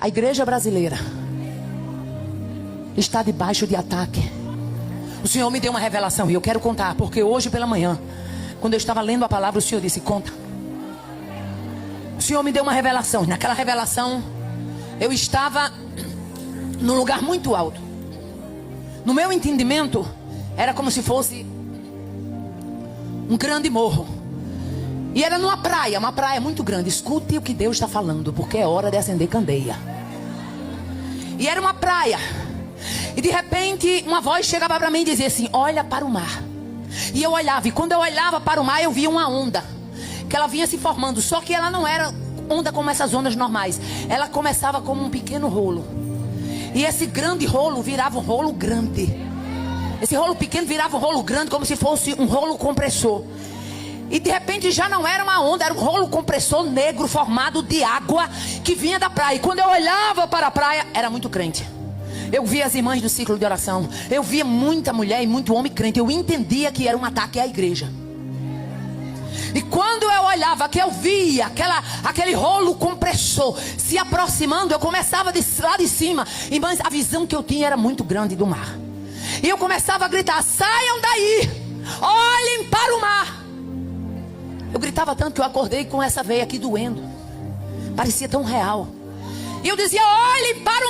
A igreja brasileira está debaixo de ataque. O Senhor me deu uma revelação e eu quero contar, porque hoje pela manhã, quando eu estava lendo a palavra, o Senhor disse: conta. O Senhor me deu uma revelação. Naquela revelação, eu estava num lugar muito alto. No meu entendimento, era como se fosse um grande morro. E era numa praia, uma praia muito grande. Escute o que Deus está falando, porque é hora de acender candeia. E era uma praia. E de repente, uma voz chegava para mim e dizia assim: olha para o mar. E eu olhava, e quando eu olhava para o mar, eu via uma onda, que ela vinha se formando. Só que ela não era onda como essas ondas normais. Ela começava como um pequeno rolo. E esse grande rolo virava um rolo grande. Esse rolo pequeno virava um rolo grande, como se fosse um rolo compressor. E de repente já não era uma onda, era um rolo compressor negro formado de água que vinha da praia. E quando eu olhava para a praia, era muito crente. Eu via as irmãs do ciclo de oração. Eu via muita mulher e muito homem crente. Eu entendia que era um ataque à igreja. E quando eu olhava, que eu via aquele rolo compressor se aproximando, eu começava lá de cima. Irmãs, a visão que eu tinha era muito grande do mar. E eu começava a gritar: saiam daí, olhem para o mar. Eu gritava tanto que eu acordei com essa veia aqui doendo. Parecia tão real. E eu dizia: olhem para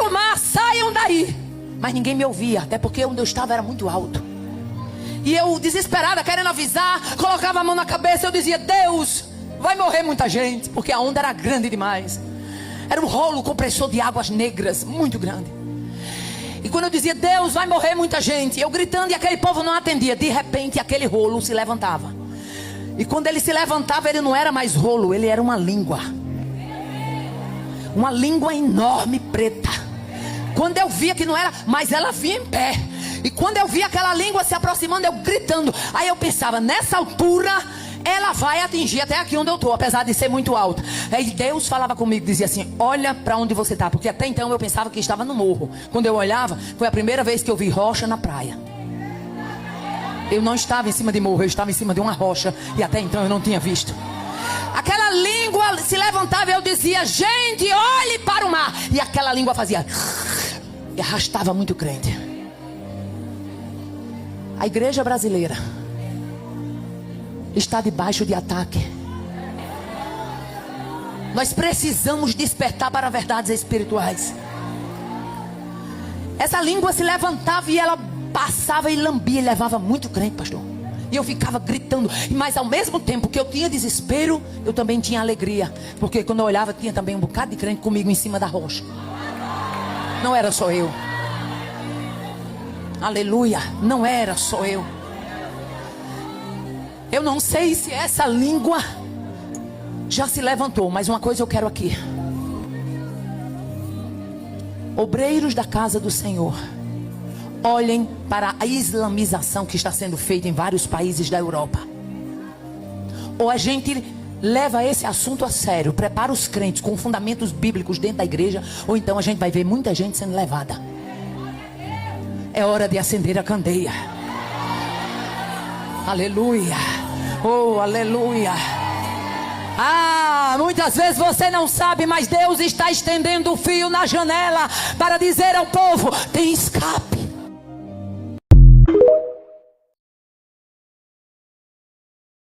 o mar, saiam daí. Mas ninguém me ouvia, até porque onde eu estava era muito alto. E eu, desesperada, querendo avisar, colocava a mão na cabeça. Eu dizia: Deus, vai morrer muita gente, porque a onda era grande demais. Era um rolo compressor de águas negras, muito grande. E quando eu dizia: Deus, vai morrer muita gente, eu gritando e aquele povo não atendia. De repente aquele rolo se levantava. E quando ele se levantava, ele não era mais rolo, ele era uma língua. Uma língua enorme, preta. Quando eu via que não era, mas ela vinha em pé. E quando eu via aquela língua se aproximando, eu gritando. Aí eu pensava: nessa altura, ela vai atingir até aqui onde eu estou, apesar de ser muito alta. Aí Deus falava comigo, dizia assim: olha para onde você está. Porque até então eu pensava que estava no morro. Quando eu olhava, foi a primeira vez que eu vi rocha na praia. Eu não estava em cima de morro, eu estava em cima de uma rocha. E até então eu não tinha visto. Aquela língua se levantava e eu dizia: gente, olhe para o mar. E aquela língua fazia e arrastava muito crente. A igreja brasileira está debaixo de ataque. Nós precisamos despertar para verdades espirituais. Essa língua se levantava e ela passava e lambia e levava muito crente, pastor. E eu ficava gritando. Mas ao mesmo tempo que eu tinha desespero, eu também tinha alegria. Porque quando eu olhava, tinha também um bocado de crente comigo em cima da rocha. Não era só eu. Aleluia, não era só eu. Eu não sei se essa língua já se levantou, mas uma coisa eu quero aqui. Obreiros da casa do Senhor, olhem para a islamização que está sendo feita em vários países da Europa. Ou a gente leva esse assunto a sério, prepara os crentes com fundamentos bíblicos dentro da igreja, ou então a gente vai ver muita gente sendo levada. É hora de acender a candeia. Aleluia. Oh, aleluia. Muitas vezes você não sabe, mas Deus está estendendo o fio na janela para dizer ao povo: tem escape.